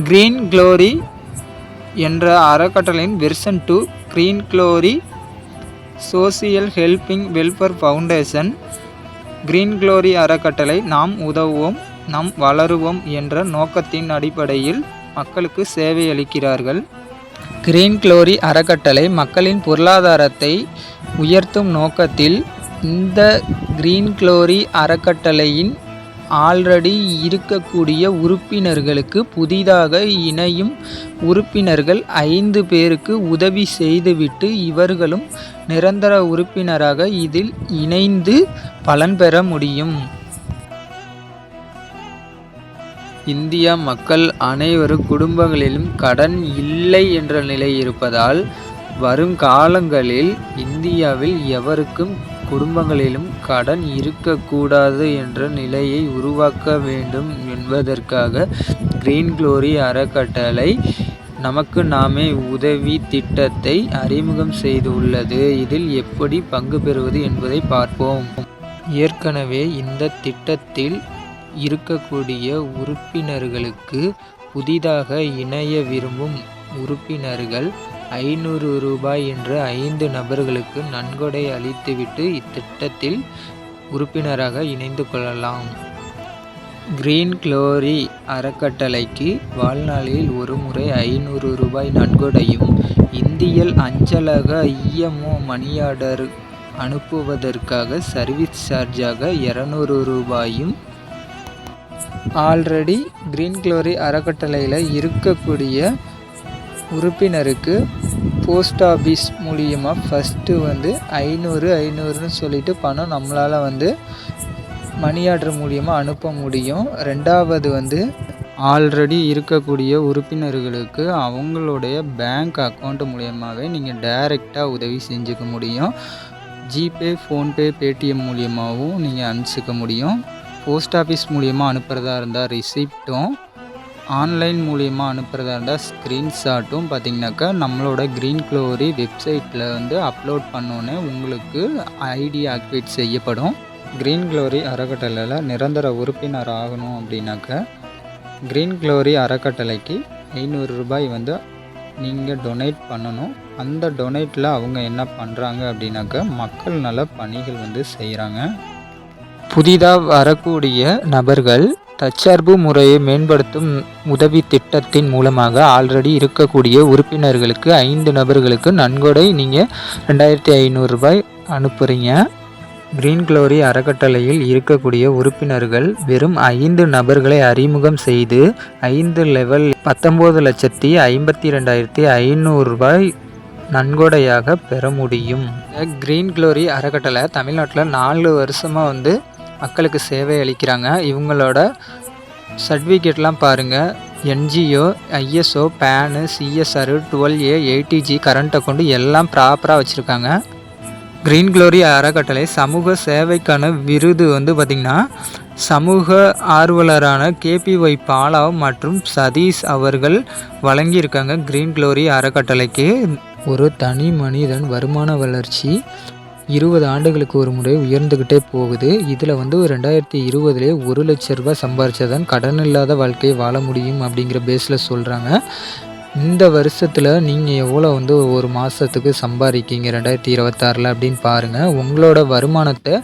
Green glory என்ற அறக்கட்டளையின் version 2 green glory social helping welfare foundation. Green glory அறக்கட்டளை நாம் உதவுவோம் நாம் வளருவோம் என்ற நோக்கத்தின் அடிப்படையில் மக்களுக்கு சேவை அளிக்கிறார்கள். கிரீன் க்ளோரி அறக்கட்டளை மக்களின் பொருளாதாரத்தை உயர்த்தும் நோக்கத்தில் இந்த கிரீன் க்ளோரி அறக்கட்டளையின் ஆல்ரெடி இருக்கக்கூடிய உறுப்பினர்களுக்கு புதிதாக இணையும் உறுப்பினர்கள் 5 பேருக்கு உதவி செய்துவிட்டு இவர்களும் நிரந்தர உறுப்பினராக இதில் இணைந்து பலன் பெற முடியும். இந்திய மக்கள் அனைவரு குடும்பங்களிலும் கடன் இல்லை என்ற நிலை இருப்பதால் வரும் காலங்களில் இந்தியாவில் எவருக்கும் குடும்பங்களிலும் கடன் இருக்கக்கூடாது என்ற நிலையை உருவாக்க வேண்டும் என்பதற்காக கிரீன் க்ளோரி அறக்கட்டளை நமக்கு நாமே உதவி திட்டத்தை அறிமுகம் செய்துள்ளது. இதில் எப்படி பங்கு பெறுவது என்பதை பார்ப்போம். ஏற்கனவே இந்த திட்டத்தில் இருக்கக்கூடிய உறுப்பினர்களுக்கு புதிதாக இணைய விரும்பும் உறுப்பினர்கள் 500 ரூபாய் என்று 5 நபர்களுக்கு நன்கொடை அளித்துவிட்டு இத்திட்டத்தில் உறுப்பினராக இணைந்து கொள்ளலாம். கிரீன் க்ளோரி அறக்கட்டளைக்கு வாழ்நாளில் ஒரு முறை 500 ரூபாய் நன்கொடையும் இந்தியல் அஞ்சலக இஎம்ஓ மணியார்டர் அனுப்புவதற்காக சர்வீஸ் சார்ஜாக 200 ரூபாயும் ஆல்ரெடி கிரீன் க்ளோரி அறக்கட்டளையில் இருக்கக்கூடிய உறுப்பினருக்கு போஸ்ட் ஆஃபீஸ் மூலியமாக ஃபஸ்ட்டு 500 சொல்லிட்டு பணம் நம்மளால் மணி ஆர்டர் மூலியமாக அனுப்ப முடியும். ரெண்டாவது ஆல்ரெடி இருக்கக்கூடிய உறுப்பினர்களுக்கு அவங்களுடைய பேங்க் அக்கௌண்ட் மூலியமாகவே நீங்கள் டைரெக்டாக உதவி செஞ்சுக்க முடியும். ஜிபே, ஃபோன்பே, பேடிஎம் மூலியமாகவும் நீங்கள் அனுப்பிச்சிக்க முடியும். போஸ்ட் ஆஃபீஸ் மூலியமாக அனுப்புகிறதா இருந்தால் ரிசிப்ட்டும், ஆன்லைன் மூலியமாக அனுப்புகிறதா இருந்தால் ஸ்க்ரீன்ஷாட்டும் பார்த்திங்கனாக்கா நம்மளோட கிரீன் க்ளோரி வெப்சைட்டில் அப்லோட் பண்ணோன்னே உங்களுக்கு ஐடி ஆக்டிவேட் செய்யப்படும். கிரீன் க்ளோரி அறக்கட்டளையில் நிரந்தர உறுப்பினர் ஆகணும் அப்படின்னாக்கா கிரீன் க்ளோரி அறக்கட்டளைக்கு 500 ரூபாய் நீங்கள் டொனேட் பண்ணணும். அந்த டொனேட்டில் அவங்க என்ன பண்ணுறாங்க அப்படின்னாக்கா மக்கள் நல பணிகள் செய்கிறாங்க. புதிதாக வரக்கூடிய நபர்கள் தற்சார்பு முறையை மேம்படுத்தும் உதவி திட்டத்தின் மூலமாக ஆல்ரெடி இருக்கக்கூடிய உறுப்பினர்களுக்கு 5 நபர்களுக்கு நன்கொடை நீங்கள் 2500 ரூபாய் அனுப்புகிறீங்க. கிரீன் க்ளோரி அறக்கட்டளையில் இருக்கக்கூடிய உறுப்பினர்கள் வெறும் 5 நபர்களை அறிமுகம் செய்து 5 லெவல் 19,52,500 ரூபாய் நன்கொடையாக பெற முடியும். கிரீன் க்ளோரி அறக்கட்டளை தமிழ்நாட்டில் 4 வருஷமாக மக்களுக்கு சேவை அளிக்கிறாங்க. இவங்களோட சர்டிஃபிகேட்லாம் பாருங்கள். NGO, ISO, PAN, CSR, 12A, 80G, current account எல்லாம் ப்ராப்பராக வச்சுருக்காங்க. கிரீன் க்ளோரி அறக்கட்டளை சமூக சேவைக்கான விருது பார்த்திங்கன்னா சமூக ஆர்வலரான KPY பாலா மற்றும் சதீஷ் அவர்கள் வழங்கியிருக்காங்க. கிரீன் க்ளோரி அறக்கட்டளைக்கு ஒரு தனி மனிதன் வருமான வளர்ச்சி 20 ஆண்டுகளுக்கு ஒரு முறை உயர்ந்துக்கிட்டே போகுது. இதில் 2020 1 லட்ச ரூபாய் சம்பாரிச்சாதான் கடன் இல்லாத வாழ்க்கையை வாழ முடியும் அப்படிங்கிற பேஸில் சொல்கிறாங்க. இந்த வருஷத்தில் நீங்கள் எவ்வளோ ஒரு மாதத்துக்கு சம்பாதிக்கீங்க 2026 அப்படின்னு பாருங்கள். உங்களோட வருமானத்தை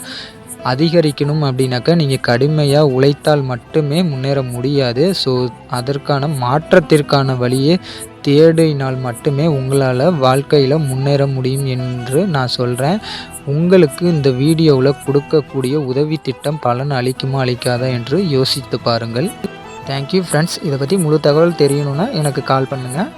அதிகரிக்கணும் அப்படின்னாக்கா நீங்கள் கடுமையாக உழைத்தால் மட்டுமே முன்னேற முடியாது. ஸோ அதற்கான மாற்றத்திற்கான வழியை தேடினால் மட்டுமே உங்களால் வாழ்க்கையில் முன்னேற முடியும் என்று நான் சொல்கிறேன். உங்களுக்கு இந்த வீடியோவில் கொடுக்கக்கூடிய உதவி திட்டம் பலன் அளிக்குமா அளிக்காதா என்று யோசித்து பாருங்கள். Thank you friends. இதை பற்றி முழு தகவல் தெரியணுன்னா எனக்கு கால் பண்ணுங்கள்.